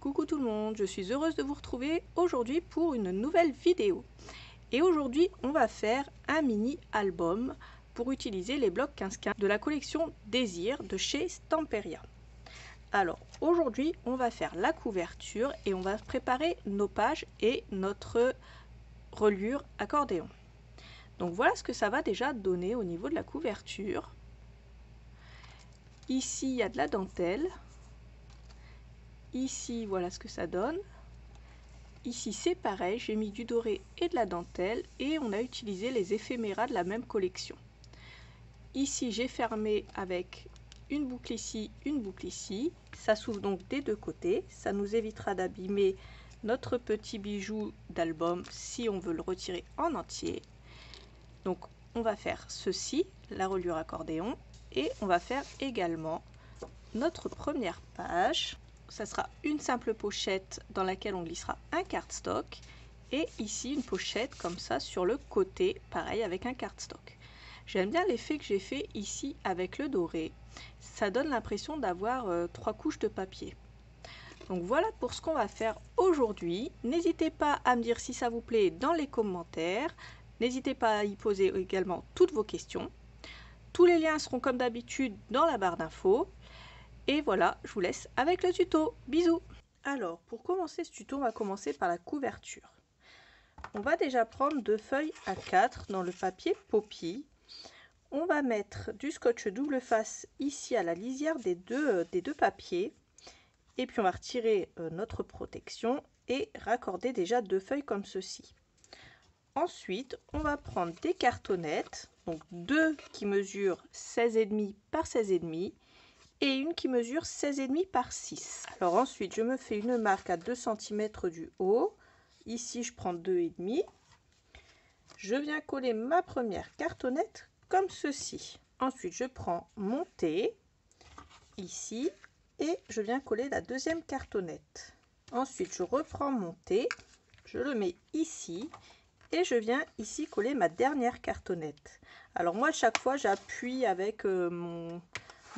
Coucou tout le monde, je suis heureuse de vous retrouver aujourd'hui pour une nouvelle vidéo. Et aujourd'hui, on va faire un mini album pour utiliser les blocs 15-15 de la collection Désir de chez Stamperia. Alors aujourd'hui, on va faire la couverture et on va préparer nos pages et notre reliure accordéon. Donc voilà ce que ça va déjà donner au niveau de la couverture. Ici, il y a de la dentelle. Ici, voilà ce que ça donne. Ici, c'est pareil, j'ai mis du doré et de la dentelle et on a utilisé les éphéméras de la même collection. Ici, j'ai fermé avec une boucle ici, une boucle ici. Ça s'ouvre donc des deux côtés. Ça nous évitera d'abîmer notre petit bijou d'album si on veut le retirer en entier. Donc, on va faire ceci, la reliure accordéon, et on va faire également notre première page. Ça sera une simple pochette dans laquelle on glissera un cardstock et ici une pochette comme ça sur le côté, pareil avec un cardstock. J'aime bien l'effet que j'ai fait ici avec le doré. Ça donne l'impression d'avoir 3 couches de papier. Donc voilà pour ce qu'on va faire aujourd'hui. N'hésitez pas à me dire si ça vous plaît dans les commentaires. N'hésitez pas à y poser également toutes vos questions. Tous les liens seront comme d'habitude dans la barre d'infos. Et voilà, je vous laisse avec le tuto. Bisous! Alors, pour commencer ce tuto, on va commencer par la couverture. On va déjà prendre 2 feuilles A4 dans le papier Poppy. On va mettre du scotch double face ici à la lisière des deux papiers. Et puis on va retirer notre protection et raccorder déjà 2 feuilles comme ceci. Ensuite, on va prendre des cartonnettes, donc 2 qui mesurent 16,5 par 16,5. Et une qui mesure 16,5 par 6. Alors ensuite, je me fais une marque à 2 cm du haut. Ici, je prends 2,5. Je viens coller ma première cartonnette comme ceci. Ensuite, je prends mon thé, ici, et je viens coller la deuxième cartonnette. Ensuite, je reprends mon thé, je le mets ici, et je viens ici coller ma dernière cartonnette. Alors moi, à chaque fois, j'appuie avec mon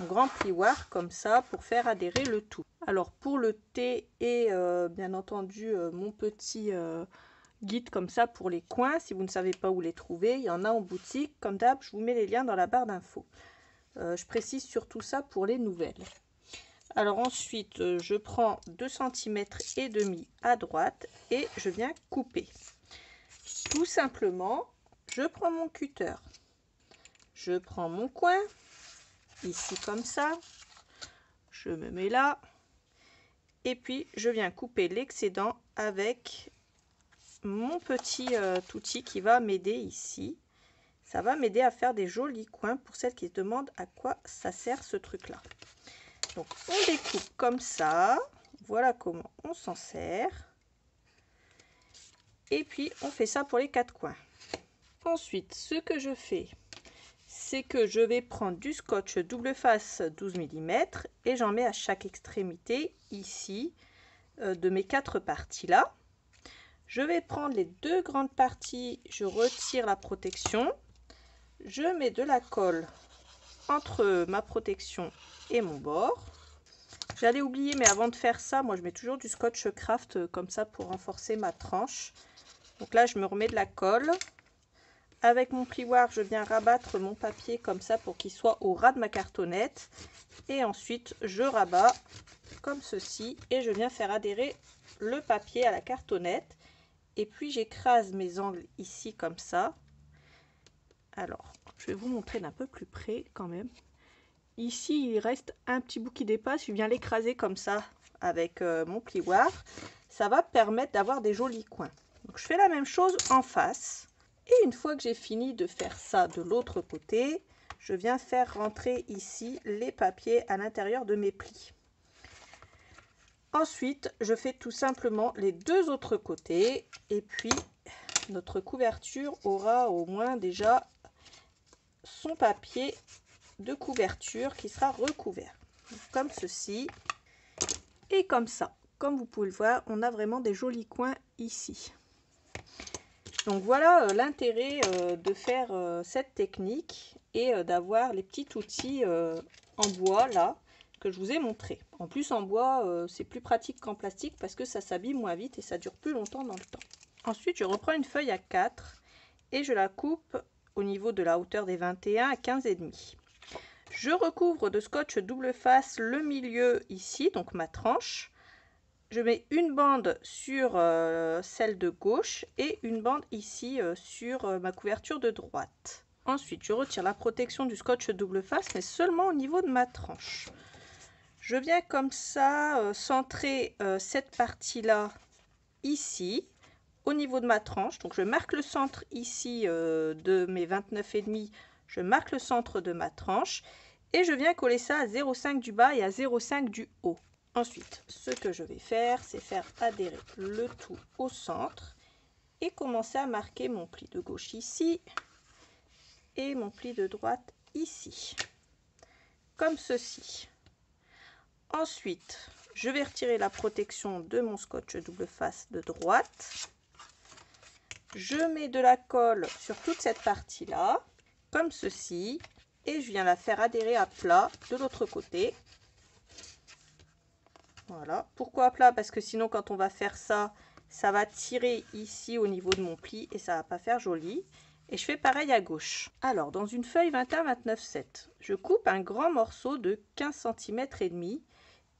grand plioir comme ça pour faire adhérer le tout. Alors pour le thé et bien entendu mon petit guide comme ça pour les coins, si vous ne savez pas où les trouver, il y en a en boutique. Comme d'hab, je vous mets les liens dans la barre d'infos. Je précise surtout ça pour les nouvelles. Alors ensuite, je prends 2 cm et demi à droite et je viens couper. Tout simplement, je prends mon cutter, je prends mon coin, ici comme ça, je me mets là et puis je viens couper l'excédent avec mon petit outil qui va m'aider ici. Ça va m'aider à faire des jolis coins pour celles qui se demandent à quoi ça sert ce truc là. Donc on découpe comme ça, voilà comment on s'en sert et puis on fait ça pour les 4 coins. Ensuite, ce que je fais, c'est que je vais prendre du scotch double face 12 mm et j'en mets à chaque extrémité ici de mes 4 parties là. Je vais prendre les 2 grandes parties, je retire la protection, je mets de la colle entre ma protection et mon bord. J'allais oublier, mais avant de faire ça, moi je mets toujours du scotch craft comme ça pour renforcer ma tranche. Donc là je me remets de la colle. Avec mon plioir, je viens rabattre mon papier comme ça pour qu'il soit au ras de ma cartonnette. Et ensuite, je rabats comme ceci et je viens faire adhérer le papier à la cartonnette. Et puis, j'écrase mes angles ici comme ça. Alors, je vais vous montrer d'un peu plus près quand même. Ici, il reste un petit bout qui dépasse. Je viens l'écraser comme ça avec mon plioir. Ça va permettre d'avoir des jolis coins. Donc, je fais la même chose en face. Et une fois que j'ai fini de faire ça de l'autre côté, je viens faire rentrer ici les papiers à l'intérieur de mes plis. Ensuite, je fais tout simplement les 2 autres côtés et puis notre couverture aura au moins déjà son papier de couverture qui sera recouvert. Comme ceci et comme ça. Comme vous pouvez le voir, on a vraiment des jolis coins ici. Donc voilà l'intérêt de faire cette technique et d'avoir les petits outils en bois là que je vous ai montré. En plus, en bois, c'est plus pratique qu'en plastique parce que ça s'abîme moins vite et ça dure plus longtemps dans le temps. Ensuite, je reprends une feuille à 4 et je la coupe au niveau de la hauteur des 21 à 15,5. Je recouvre de scotch double face le milieu ici, donc ma tranche. Je mets une bande sur celle de gauche et une bande ici sur ma couverture de droite. Ensuite, je retire la protection du scotch double face, mais seulement au niveau de ma tranche. Je viens comme ça centrer cette partie-là ici, au niveau de ma tranche. Donc, je marque le centre ici de mes 29,5. Je marque le centre de ma tranche et je viens coller ça à 0,5 du bas et à 0,5 du haut. Ensuite, ce que je vais faire, c'est faire adhérer le tout au centre et commencer à marquer mon pli de gauche ici et mon pli de droite ici, comme ceci. Ensuite, je vais retirer la protection de mon scotch double face de droite. Je mets de la colle sur toute cette partie-là, comme ceci, et je viens la faire adhérer à plat de l'autre côté. Voilà. Pourquoi à plat? Parce que sinon, quand on va faire ça, ça va tirer ici au niveau de mon pli et ça va pas faire joli. Et je fais pareil à gauche. Alors, dans une feuille 21-29-7, je coupe un grand morceau de 15 cm et demi.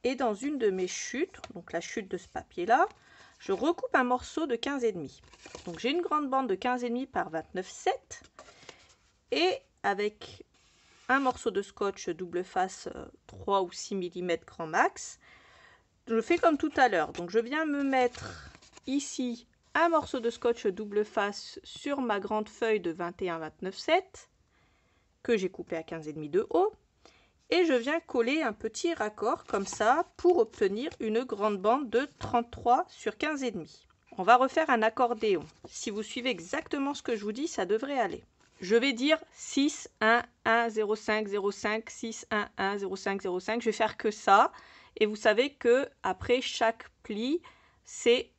Et dans une de mes chutes, donc la chute de ce papier-là, je recoupe un morceau de 15,5. Donc, j'ai une grande bande de 15,5 par 29,7. Et avec un morceau de scotch double face 3 ou 6 mm grand max, je fais comme tout à l'heure. Donc, je viens me mettre ici un morceau de scotch double face sur ma grande feuille de 21-29-7 que j'ai coupé à 15,5 de haut. Et je viens coller un petit raccord comme ça pour obtenir une grande bande de 33 sur 15,5. On va refaire un accordéon. Si vous suivez exactement ce que je vous dis, ça devrait aller. Je vais dire 6, 1, 1, 0, 5, 0, 5, 6, 1, 1, 0, 5, 0, 5. Je vais faire que ça. Et vous savez que après chaque pli, c'est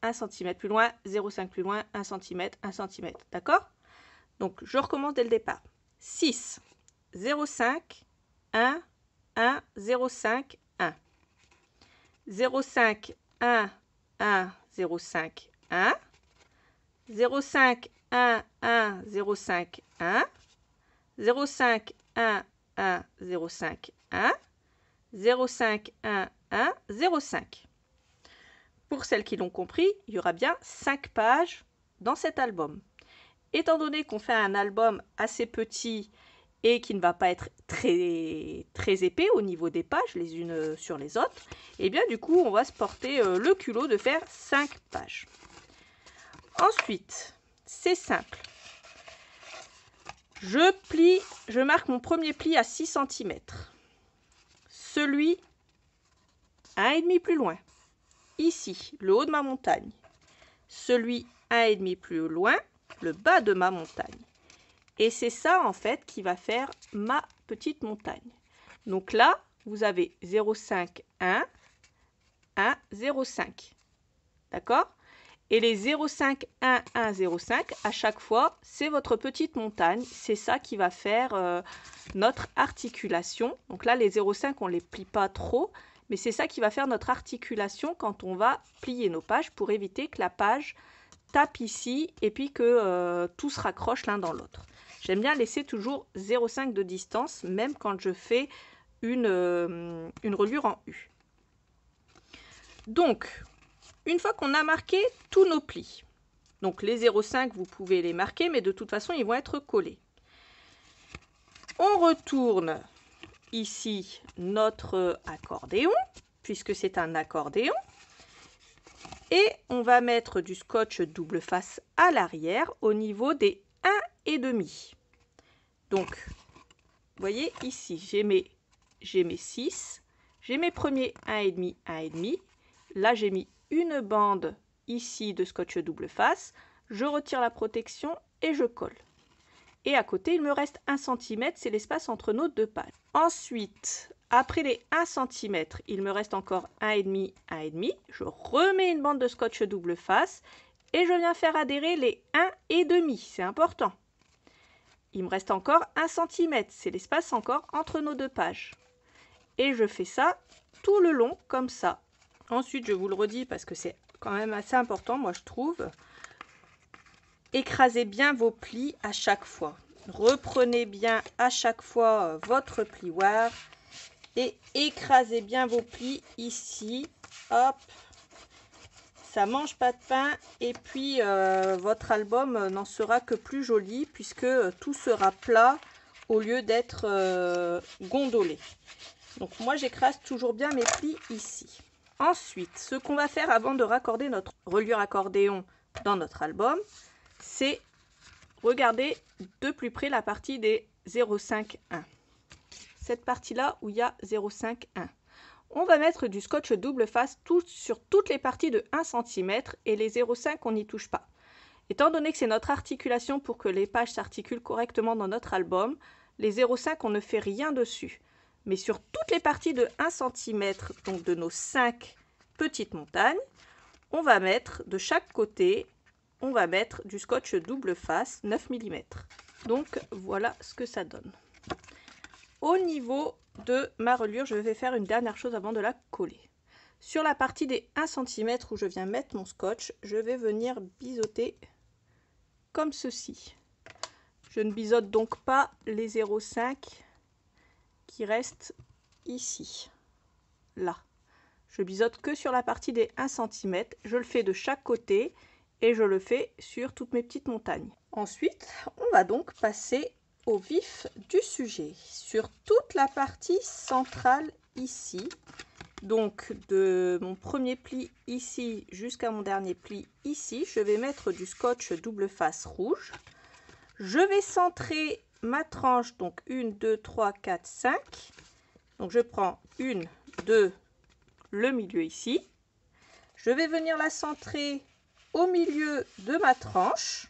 1 cm plus loin, 0,5 plus loin, 1 cm, 1 cm. D'accord? Donc, je recommence dès le départ. 6, 0,5, 1, 1, 0,5, 1. 0,5, 1, 1, 0,5, 1. 0,5, 1, 1, 0,5, 1. 0,5, 1, 1, 0,5, 1. 0,5, 1, 1, 0,5. Pour celles qui l'ont compris, il y aura bien 5 pages dans cet album. Étant donné qu'on fait un album assez petit et qui ne va pas être très épais au niveau des pages les unes sur les autres, et bien du coup on va se porter le culot de faire 5 pages. Ensuite, c'est simple. Je marque mon premier pli à 6 cm. Celui 1,5 plus loin. Ici, le haut de ma montagne. Celui 1,5 plus loin, le bas de ma montagne. Et c'est ça, en fait, qui va faire ma petite montagne. Donc là, vous avez 0,5, 1, 1, 0,5. D'accord? Et les 0,5, 1, 1, 0,5, à chaque fois, c'est votre petite montagne. C'est ça qui va faire notre articulation. Donc là, les 0,5, on ne les plie pas trop. Mais c'est ça qui va faire notre articulation quand on va plier nos pages pour éviter que la page tape ici et puis que tout se raccroche l'un dans l'autre. J'aime bien laisser toujours 0,5 de distance, même quand je fais une reliure en U. Donc, une fois qu'on a marqué tous nos plis, donc les 0,5, vous pouvez les marquer, mais de toute façon, ils vont être collés. On retourne ici notre accordéon, puisque c'est un accordéon. Et on va mettre du scotch double face à l'arrière au niveau des 1,5. Donc, vous voyez ici, j'ai mes 6, j'ai mes premiers 1,5, 1,5. Là, j'ai mis une bande ici de scotch double face. Je retire la protection et je colle. Et à côté, il me reste 1 cm, c'est l'espace entre nos deux pages. Ensuite, après les 1 cm, il me reste encore 1,5, 1,5. Je remets une bande de scotch double face et je viens faire adhérer les 1,5. C'est important. Il me reste encore 1 cm, c'est l'espace encore entre nos deux pages. Et je fais ça tout le long comme ça. Ensuite, je vous le redis parce que c'est quand même assez important, moi je trouve. Écrasez bien vos plis à chaque fois. Reprenez bien à chaque fois votre plioir et écrasez bien vos plis ici. Hop, ça mange pas de pain et puis votre album n'en sera que plus joli puisque tout sera plat au lieu d'être gondolé. Donc moi j'écrase toujours bien mes plis ici. Ensuite, ce qu'on va faire avant de raccorder notre reliure accordéon dans notre album, c'est regarder de plus près la partie des 0,5,1. Cette partie-là où il y a 0,5,1. On va mettre du scotch double face sur toutes les parties de 1 cm et les 0,5 on n'y touche pas. Étant donné que c'est notre articulation pour que les pages s'articulent correctement dans notre album, les 0,5 on ne fait rien dessus. Mais sur toutes les parties de 1 cm, donc de nos 5 petites montagnes, on va mettre de chaque côté, on va mettre du scotch double face 9 mm. Donc voilà ce que ça donne. Au niveau de ma reliure, je vais faire une dernière chose avant de la coller. Sur la partie des 1 cm où je viens mettre mon scotch, je vais venir biseauter comme ceci. Je ne biseaute donc pas les 0,5 qui restent ici, là. Je biseaute que sur la partie des 1 cm. Je le fais de chaque côté et je le fais sur toutes mes petites montagnes. Ensuite, on va donc passer au vif du sujet. Sur toute la partie centrale ici, donc de mon premier pli ici jusqu'à mon dernier pli ici, je vais mettre du scotch double face rouge. Je vais centrer ma tranche, donc 1, 2, 3, 4, 5. Donc je prends 1, 2, le milieu ici. Je vais venir la centrer au milieu de ma tranche.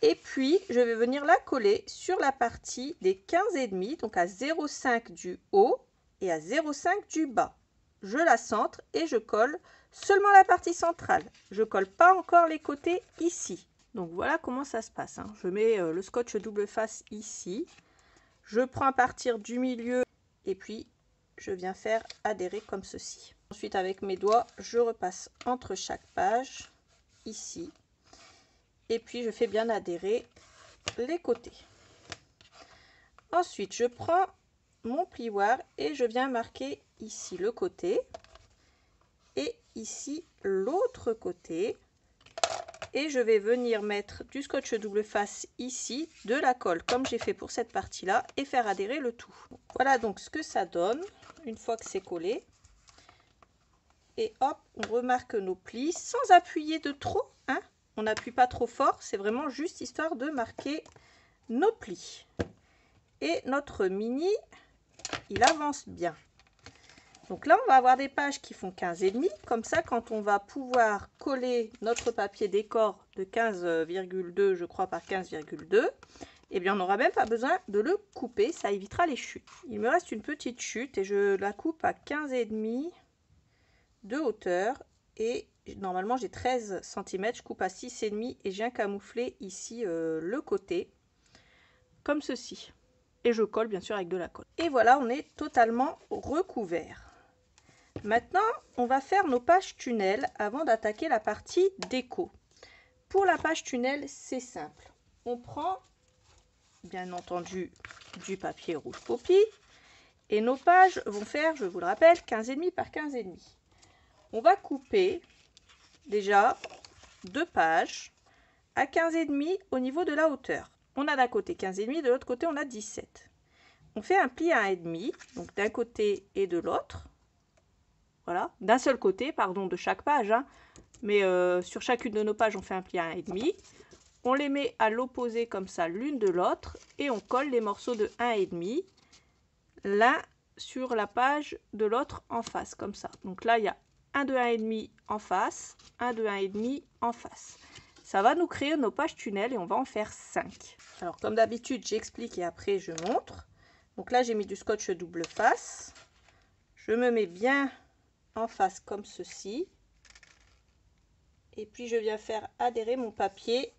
Et puis, je vais venir la coller sur la partie des 15,5, donc à 0,5 du haut et à 0,5 du bas. Je la centre et je colle seulement la partie centrale. Je ne colle pas encore les côtés ici. Donc voilà comment ça se passe, hein. Je mets le scotch double face ici. Je prends à partir du milieu et puis je viens faire adhérer comme ceci. Ensuite, avec mes doigts, je repasse entre chaque page ici. Et puis je fais bien adhérer les côtés. Ensuite, je prends mon plioir et je viens marquer ici le côté et ici l'autre côté. Et je vais venir mettre du scotch double face ici, de la colle comme j'ai fait pour cette partie-là et faire adhérer le tout. Voilà donc ce que ça donne une fois que c'est collé. Et hop, on remarque nos plis sans appuyer de trop, hein. On n'appuie pas trop fort, c'est vraiment juste histoire de marquer nos plis. Et notre mini, il avance bien. Donc là, on va avoir des pages qui font 15,5. Comme ça, quand on va pouvoir coller notre papier décor de 15,2, je crois, par 15,2, eh bien, on n'aura même pas besoin de le couper. Ça évitera les chutes. Il me reste une petite chute et je la coupe à 15,5 de hauteur. Et normalement, j'ai 13 cm. Je coupe à 6,5 et je viens camoufler ici le côté, comme ceci. Et je colle, bien sûr, avec de la colle. Et voilà, on est totalement recouvert. Maintenant, on va faire nos pages tunnel avant d'attaquer la partie déco. Pour la page tunnel, c'est simple. On prend, bien entendu, du papier rouge Poppy. Et nos pages vont faire, je vous le rappelle, 15,5 par 15,5. On va couper déjà 2 pages à 15,5 au niveau de la hauteur. On a d'un côté 15,5, de l'autre côté, on a 17. On fait un pli à 1,5, donc d'un côté et de l'autre. Voilà, d'un seul côté, pardon, de chaque page, hein. Mais sur chacune de nos pages, on fait un pli à 1,5. On les met à l'opposé comme ça, l'une de l'autre, et on colle les morceaux de 1,5, l'un sur la page de l'autre en face, comme ça. Donc là, il y a un de 1,5 en face, un de 1,5 en face. Ça va nous créer nos pages tunnel et on va en faire 5. Alors, comme d'habitude, j'explique et après, je montre. Donc là, j'ai mis du scotch double face. Je me mets bien en face comme ceci et puis je viens faire adhérer mon papier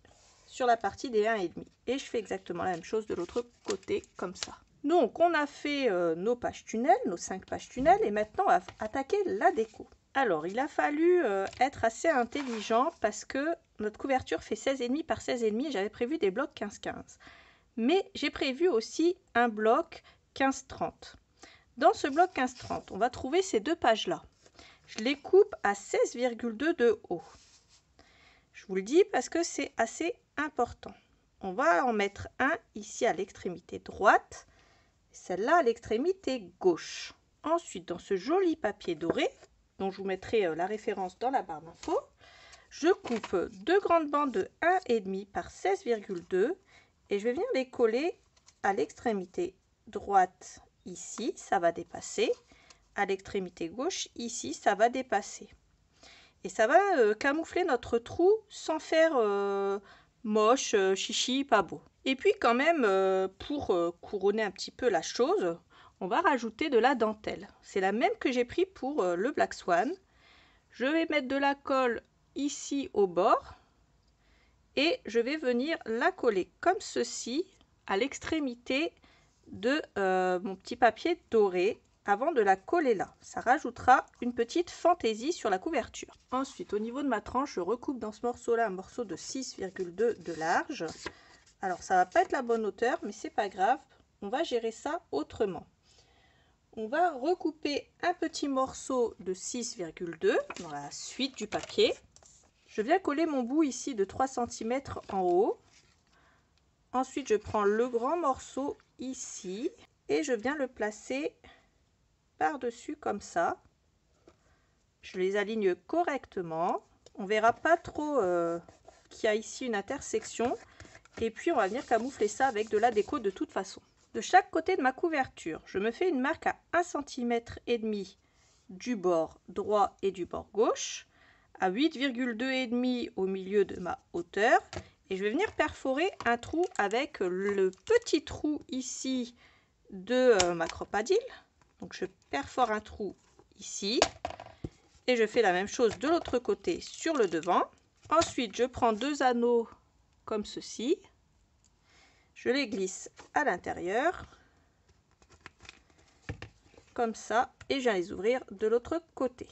sur la partie des 1,5 et je fais exactement la même chose de l'autre côté comme ça. Donc on a fait nos pages tunnels, nos 5 pages tunnels, et maintenant on va attaquer la déco. Alors il a fallu être assez intelligent parce que notre couverture fait 16,5 par 16,5 et j'avais prévu des blocs 15-15. Mais j'ai prévu aussi un bloc 15-30. Dans ce bloc 15-30, on va trouver ces deux pages-là. Je les coupe à 16,2 de haut. Je vous le dis parce que c'est assez important. On va en mettre un ici à l'extrémité droite, celle-là à l'extrémité gauche. Ensuite, dans ce joli papier doré, dont je vous mettrai la référence dans la barre d'infos, je coupe deux grandes bandes de 1,5 par 16,2 et je vais venir les coller à l'extrémité droite ici, ça va dépasser. À l'extrémité gauche, ici, ça va dépasser. Et ça va camoufler notre trou sans faire moche, chichi, pas beau. Et puis quand même, pour couronner un petit peu la chose, on va rajouter de la dentelle. C'est la même que j'ai pris pour le Black Swan. Je vais mettre de la colle ici au bord et je vais venir la coller comme ceci à l'extrémité de mon petit papier doré avant de la coller là. Ça rajoutera une petite fantaisie sur la couverture. Ensuite, au niveau de ma tranche, je recoupe dans ce morceau-là un morceau de 6,2 de large. Alors, ça va pas être la bonne hauteur, mais c'est pas grave. On va gérer ça autrement. On va recouper un petit morceau de 6,2 dans la suite du papier. Je viens coller mon bout ici de 3 cm en haut. Ensuite, je prends le grand morceau ici et je viens le placer par-dessus comme ça. Je les aligne correctement. On verra pas trop qu'il y a ici une intersection. Et puis, on va venir camoufler ça avec de la déco de toute façon. De chaque côté de ma couverture, je me fais une marque à 1,5 cm du bord droit et du bord gauche, à 8,2,5 au milieu de ma hauteur. Et je vais venir perforer un trou avec le petit trou ici de ma cropadille. Donc je perfore un trou ici et je fais la même chose de l'autre côté sur le devant. Ensuite, je prends deux anneaux comme ceci. Je les glisse à l'intérieur comme ça et je viens les ouvrir de l'autre côté.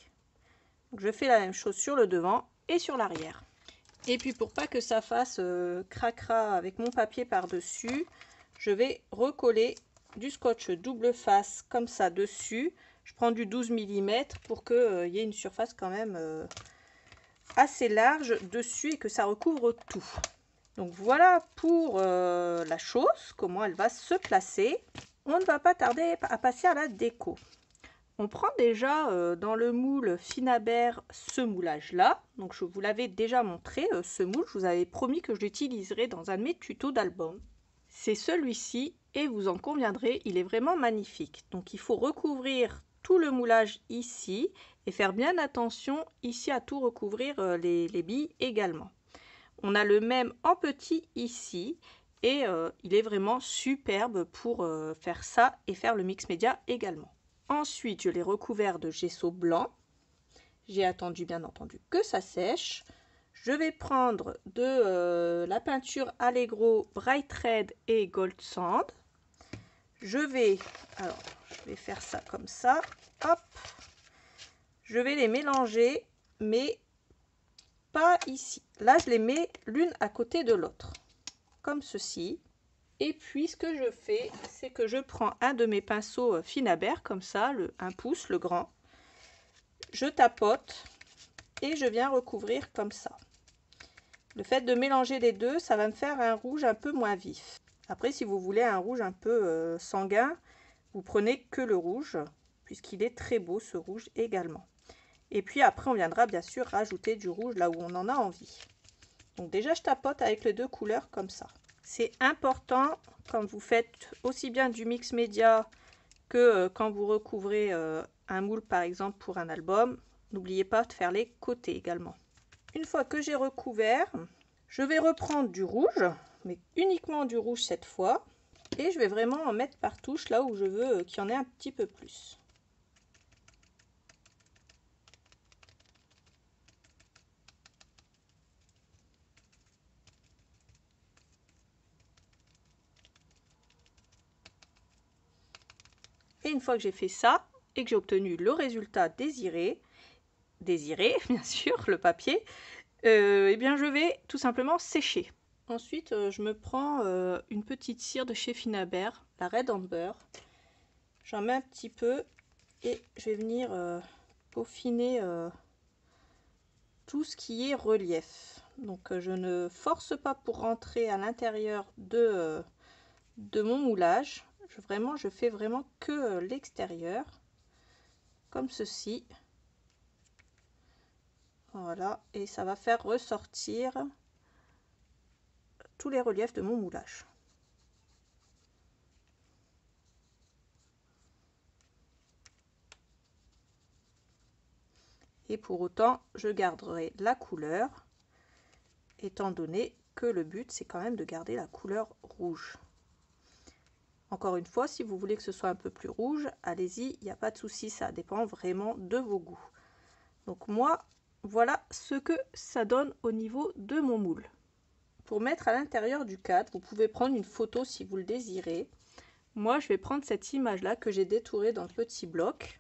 Donc je fais la même chose sur le devant et sur l'arrière. Et puis pour pas que ça fasse cracra avec mon papier par-dessus, je vais recoller du scotch double face comme ça dessus. Je prends du 12 mm pour qu'il y ait une surface quand même assez large dessus et que ça recouvre tout. Donc voilà pour la chose, comment elle va se placer. On ne va pas tarder à passer à la déco. On prend déjà dans le moule Finabert ce moulage-là. Donc je vous l'avais déjà montré, ce moule. Je vous avais promis que je l'utiliserai dans un de mes tutos d'album. C'est celui-ci et vous en conviendrez, il est vraiment magnifique. Donc il faut recouvrir tout le moulage ici et faire bien attention ici à tout recouvrir les billes également. On a le même en petit ici et il est vraiment superbe pour faire ça et faire le mix média également. Ensuite, je l'ai recouvert de gesso blanc. J'ai attendu bien entendu que ça sèche. Je vais prendre de la peinture Allegro Bright Red et Gold Sand. Je vais faire ça comme ça. Hop. Je vais les mélanger, mais pas ici. Là, je les mets l'une à côté de l'autre, comme ceci. Et puis, ce que je fais, c'est que je prends un de mes pinceaux Finabert, comme ça, le 1 pouce, le grand. Je tapote et je viens recouvrir comme ça. Le fait de mélanger les deux, ça va me faire un rouge un peu moins vif. Après, si vous voulez un rouge un peu sanguin, vous prenez que le rouge, puisqu'il est très beau ce rouge également. Et puis après, on viendra bien sûr rajouter du rouge là où on en a envie. Donc déjà, je tapote avec les deux couleurs comme ça. C'est important quand vous faites aussi bien du mix média que quand vous recouvrez un moule par exemple pour un album. N'oubliez pas de faire les côtés également. Une fois que j'ai recouvert, je vais reprendre du rouge, mais uniquement du rouge cette fois. Et je vais vraiment en mettre par touche là où je veux qu'il y en ait un petit peu plus. une fois que j'ai fait ça et que j'ai obtenu le résultat désiré bien sûr, le papier, eh bien je vais tout simplement sécher. Ensuite, je me prends une petite cire de chez Finabert, la Red Amber. J'en mets un petit peu et je vais venir peaufiner tout ce qui est relief. Donc je ne force pas pour rentrer à l'intérieur de mon moulage. Je fais vraiment que l'extérieur, comme ceci. Voilà, et ça va faire ressortir tous les reliefs de mon moulage. Et pour autant, je garderai la couleur, étant donné que le but, c'est quand même de garder la couleur rouge. Encore une fois, si vous voulez que ce soit un peu plus rouge, allez-y, il n'y a pas de souci, ça dépend vraiment de vos goûts. Donc moi, voilà ce que ça donne au niveau de mon moule. Pour mettre à l'intérieur du cadre, vous pouvez prendre une photo si vous le désirez. Moi, je vais prendre cette image-là que j'ai détourée dans le petit bloc.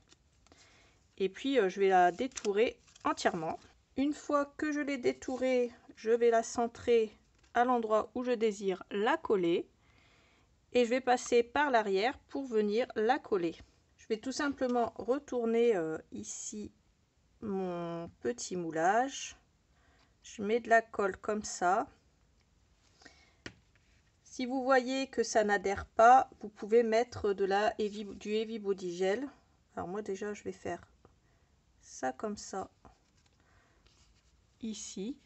Et puis, je vais la détourer entièrement. Une fois que je l'ai détourée, je vais la centrer à l'endroit où je désire la coller. Et je vais passer par l'arrière pour venir la coller. Je vais tout simplement retourner ici mon petit moulage. Je mets de la colle comme ça. Si vous voyez que ça n'adhère pas, vous pouvez mettre du Heavy Body Gel. Alors moi déjà je vais faire ça comme ça ici.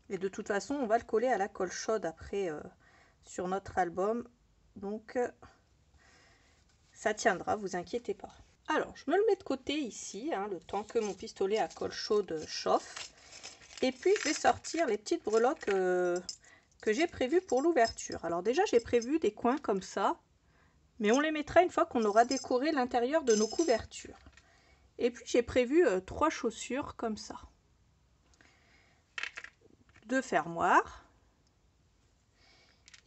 Et de toute façon on va le coller à la colle chaude après sur notre album. Donc ça tiendra, vous inquiétez pas. Alors je me le mets de côté ici, hein, le temps que mon pistolet à colle chaude chauffe. Et puis je vais sortir les petites breloques que j'ai prévues pour l'ouverture. Alors déjà j'ai prévu des coins comme ça, mais on les mettra une fois qu'on aura décoré l'intérieur de nos couvertures. Et puis j'ai prévu 3 chaussures comme ça. 2 fermoirs.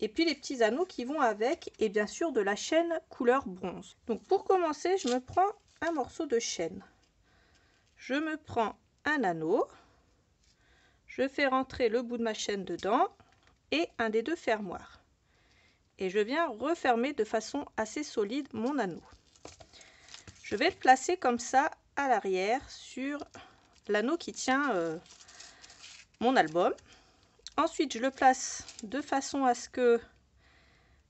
Et puis les petits anneaux qui vont avec, et bien sûr de la chaîne couleur bronze. Donc pour commencer, je me prends un morceau de chaîne. Je me prends un anneau. Je fais rentrer le bout de ma chaîne dedans et un des 2 fermoirs. Et je viens refermer de façon assez solide mon anneau. Je vais le placer comme ça à l'arrière sur l'anneau qui tient mon album. Ensuite, je le place de façon à ce que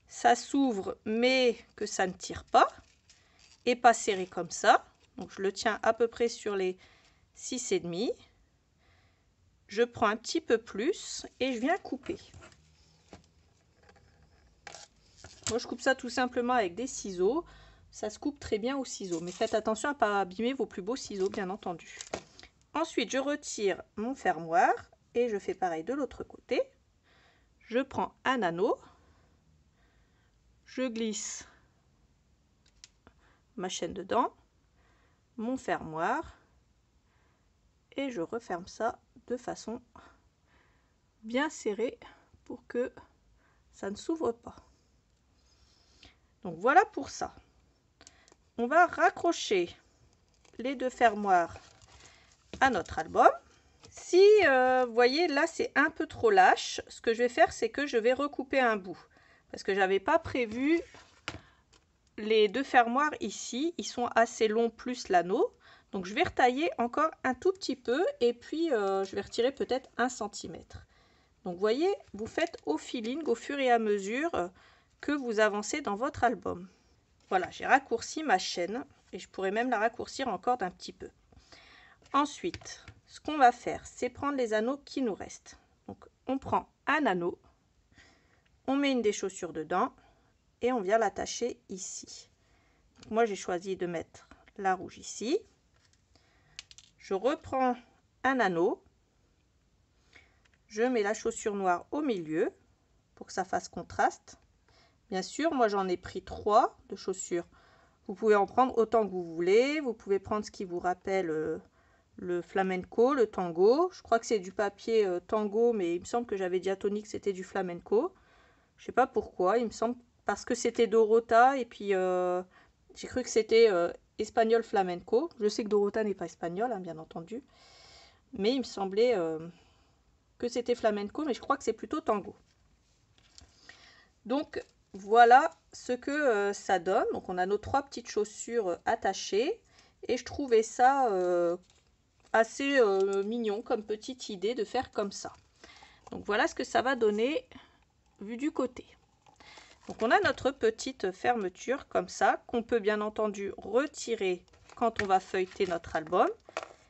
ça s'ouvre mais que ça ne tire pas et pas serré comme ça. Donc je le tiens à peu près sur les 6,5. Je prends un petit peu plus et je viens couper. Moi je coupe ça tout simplement avec des ciseaux. Ça se coupe très bien au ciseau, mais faites attention à ne pas abîmer vos plus beaux ciseaux, bien entendu. Ensuite, je retire mon fermoir et je fais pareil de l'autre côté. Je prends un anneau, je glisse ma chaîne dedans, mon fermoir, et je referme ça de façon bien serrée pour que ça ne s'ouvre pas. Donc voilà pour ça. On va raccrocher les 2 fermoirs à notre album. Si vous voyez là c'est un peu trop lâche, ce que je vais faire c'est que je vais recouper un bout parce que j'avais pas prévu les 2 fermoirs ici, ils sont assez longs plus l'anneau, donc je vais retailler encore un tout petit peu et puis je vais retirer peut-être 1 cm. Donc vous voyez, vous faites au feeling au fur et à mesure que vous avancez dans votre album. Voilà, j'ai raccourci ma chaîne et je pourrais même la raccourcir encore d'un petit peu. Ensuite, ce qu'on va faire, c'est prendre les anneaux qui nous restent. Donc, on prend un anneau, on met une des chaussures dedans et on vient l'attacher ici. Donc, moi, j'ai choisi de mettre la rouge ici. Je reprends un anneau, je mets la chaussure noire au milieu pour que ça fasse contraste. Bien sûr, moi j'en ai pris 3 de chaussures. Vous pouvez en prendre autant que vous voulez. Vous pouvez prendre ce qui vous rappelle le flamenco, le tango. Je crois que c'est du papier tango, mais il me semble que j'avais diatonique, c'était du flamenco. Je sais pas pourquoi, il me semble parce que c'était Dorota et puis j'ai cru que c'était espagnol flamenco. Je sais que Dorota n'est pas espagnol, hein, bien entendu, mais il me semblait que c'était flamenco, mais je crois que c'est plutôt tango. Donc voilà ce que ça donne. Donc on a nos 3 petites chaussures attachées et je trouvais ça assez mignon comme petite idée de faire comme ça. Donc voilà ce que ça va donner vu du côté. Donc on a notre petite fermeture comme ça, qu'on peut bien entendu retirer quand on va feuilleter notre album.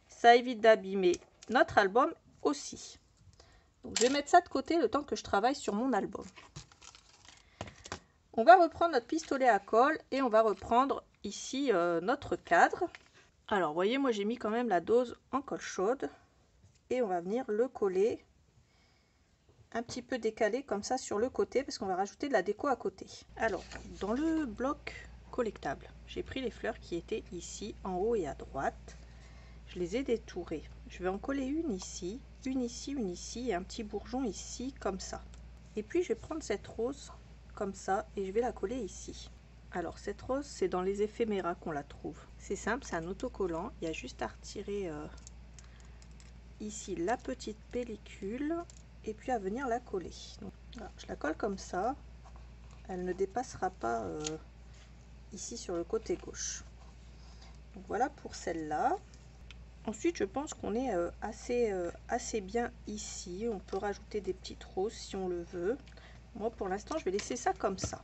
Ça évite d'abîmer notre album aussi. Donc je vais mettre ça de côté le temps que je travaille sur mon album. On va reprendre notre pistolet à colle et on va reprendre ici notre cadre. Alors vous voyez, moi j'ai mis quand même la dose en colle chaude et on va venir le coller un petit peu décalé comme ça sur le côté parce qu'on va rajouter de la déco à côté. Alors dans le bloc collectable, j'ai pris les fleurs qui étaient ici en haut et à droite. Je les ai détourées. Je vais en coller une ici, une ici, une ici et un petit bourgeon ici comme ça. Et puis je vais prendre cette rose comme ça et je vais la coller ici. Alors cette rose, c'est dans les éphéméras qu'on la trouve. C'est simple, c'est un autocollant. Il y a juste à retirer ici la petite pellicule et puis à venir la coller. Donc, voilà, je la colle comme ça. Elle ne dépassera pas ici sur le côté gauche. Donc voilà pour celle-là. Ensuite, je pense qu'on est assez bien ici. On peut rajouter des petites roses si on le veut. Moi, pour l'instant, je vais laisser ça comme ça.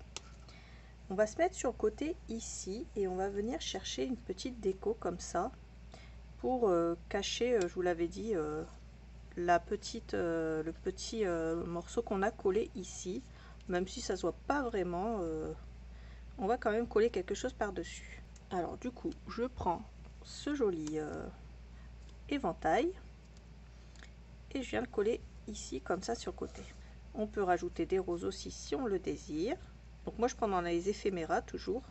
On va se mettre sur le côté ici et on va venir chercher une petite déco comme ça pour cacher, je vous l'avais dit, le petit morceau qu'on a collé ici. Même si ça ne se voit pas vraiment, on va quand même coller quelque chose par-dessus. Alors du coup, je prends ce joli éventail et je viens le coller ici comme ça sur le côté. On peut rajouter des roses aussi si on le désire. Donc moi je prends dans les éphéméras toujours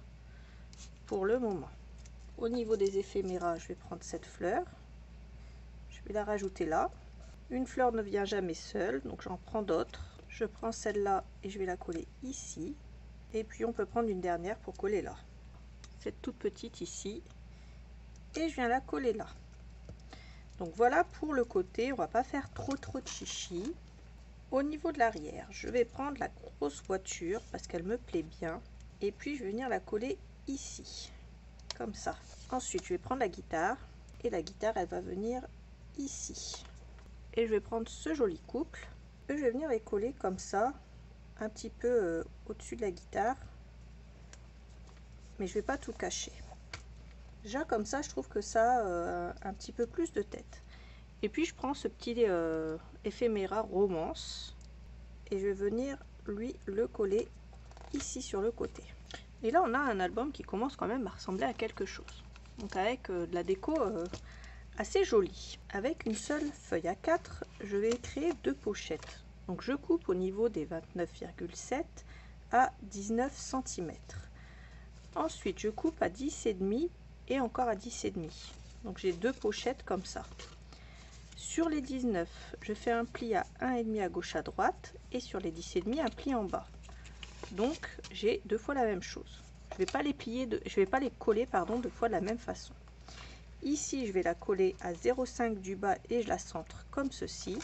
pour le moment. Au niveau des éphéméras, je vais prendre cette fleur, je vais la rajouter là. Une fleur ne vient jamais seule, donc j'en prends d'autres. Je prends celle-là et je vais la coller ici. Et puis on peut prendre une dernière pour coller là. Cette toute petite ici. Et je viens la coller là. Donc voilà pour le côté, on va pas faire trop de chichi. Au niveau de l'arrière, je vais prendre la grosse voiture parce qu'elle me plaît bien. Et puis je vais venir la coller ici, comme ça. Ensuite, je vais prendre la guitare. Et la guitare, elle va venir ici. Et je vais prendre ce joli couple. Et je vais venir les coller comme ça, un petit peu au-dessus de la guitare. Mais je vais pas tout cacher. Déjà comme ça, je trouve que ça a un petit peu plus de tête. Et puis je prends ce petit éphéméra romance et je vais venir lui le coller ici sur le côté. Et là on a un album qui commence quand même à ressembler à quelque chose. Donc avec de la déco assez jolie. Avec une seule feuille A4, je vais créer 2 pochettes. Donc je coupe au niveau des 29,7 à 19 cm. Ensuite je coupe à 10,5 et encore à 10,5. Donc j'ai 2 pochettes comme ça. Sur les 19, je fais un pli à 1,5 à gauche à droite et sur les 10,5 un pli en bas. Donc j'ai 2 fois la même chose. Je vais pas les plier, je vais pas les coller pardon 2 fois de la même façon. Ici je vais la coller à 0,5 du bas et je la centre comme ceci.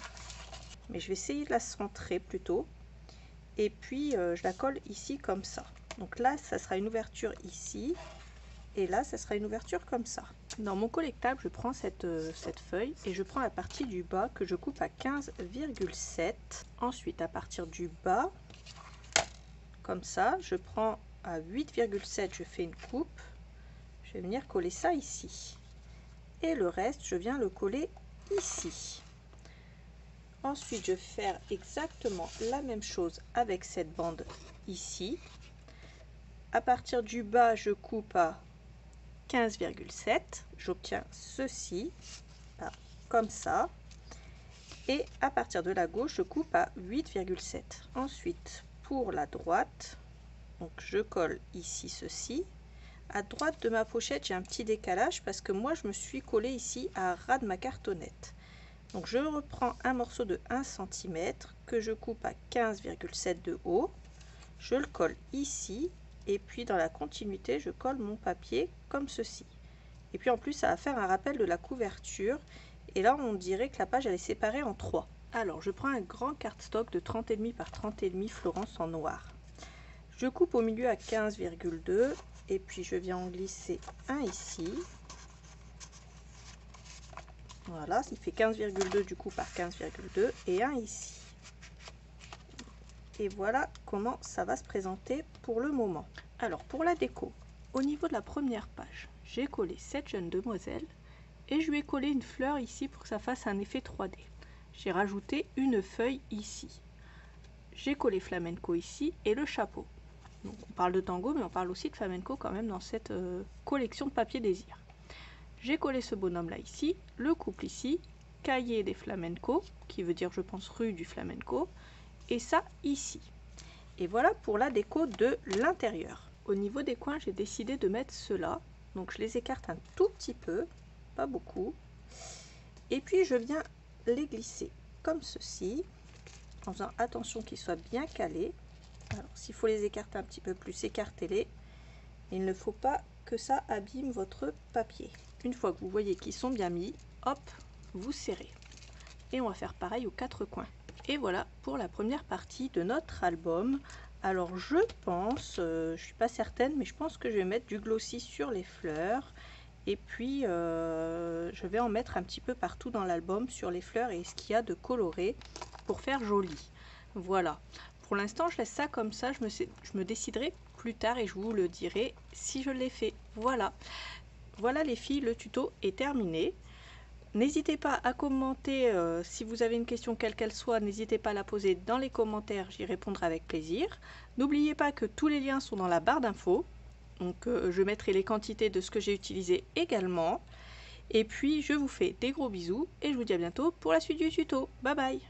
Mais je vais essayer de la centrer plutôt. Et puis je la colle ici comme ça. Donc là ça sera une ouverture ici. Et là, ça sera une ouverture comme ça. Dans mon collectable, je prends cette feuille et je prends la partie du bas que je coupe à 15,7. Ensuite, à partir du bas, comme ça, je prends à 8,7, je fais une coupe. Je vais venir coller ça ici. Et le reste, je viens le coller ici. Ensuite, je vais faire exactement la même chose avec cette bande ici. À partir du bas, je coupe à 15,7, j'obtiens ceci comme ça et à partir de la gauche je coupe à 8,7. Ensuite pour la droite, donc je colle ici ceci. À droite de ma pochette j'ai un petit décalage parce que moi je me suis collé ici à ras de ma cartonnette. Donc je reprends un morceau de 1 cm que je coupe à 15,7 de haut, je le colle ici et puis dans la continuité je colle mon papier comme ceci. Et puis en plus ça va faire un rappel de la couverture et là on dirait que la page elle est séparée en 3. Alors je prends un grand cardstock de 30,5 par 30,5 Florence en noir. Je coupe au milieu à 15,2 et puis je viens en glisser un ici. Voilà, il fait 15,2 du coup par 15,2 et un ici. Et voilà comment ça va se présenter pour le moment. Alors pour la déco, au niveau de la première page, j'ai collé cette jeune demoiselle et je lui ai collé une fleur ici pour que ça fasse un effet 3D. J'ai rajouté une feuille ici. J'ai collé flamenco ici et le chapeau. Donc on parle de tango mais on parle aussi de flamenco quand même dans cette collection de papier désir. J'ai collé ce bonhomme là ici, le couple ici, cahier des flamenco, qui veut dire je pense rue du flamenco, et ça ici. Et voilà pour la déco de l'intérieur. Au niveau des coins, j'ai décidé de mettre ceux-là. Donc je les écarte un tout petit peu, pas beaucoup. Et puis je viens les glisser comme ceci, en faisant attention qu'ils soient bien calés. Alors s'il faut les écarter un petit peu plus, écartez-les. Il ne faut pas que ça abîme votre papier. Une fois que vous voyez qu'ils sont bien mis, hop, vous serrez. Et on va faire pareil aux 4 coins. Et voilà pour la première partie de notre album. Alors je pense, je suis pas certaine, mais je pense que je vais mettre du glossy sur les fleurs. Et puis je vais en mettre un petit peu partout dans l'album sur les fleurs et ce qu'il y a de coloré pour faire joli. Voilà. Pour l'instant je laisse ça comme ça, je me déciderai plus tard et je vous le dirai si je l'ai fait. Voilà. Voilà les filles, le tuto est terminé. N'hésitez pas à commenter si vous avez une question quelle qu'elle soit, n'hésitez pas à la poser dans les commentaires, j'y répondrai avec plaisir. N'oubliez pas que tous les liens sont dans la barre d'infos, donc je mettrai les quantités de ce que j'ai utilisé également. Et puis je vous fais des gros bisous et je vous dis à bientôt pour la suite du tuto. Bye bye!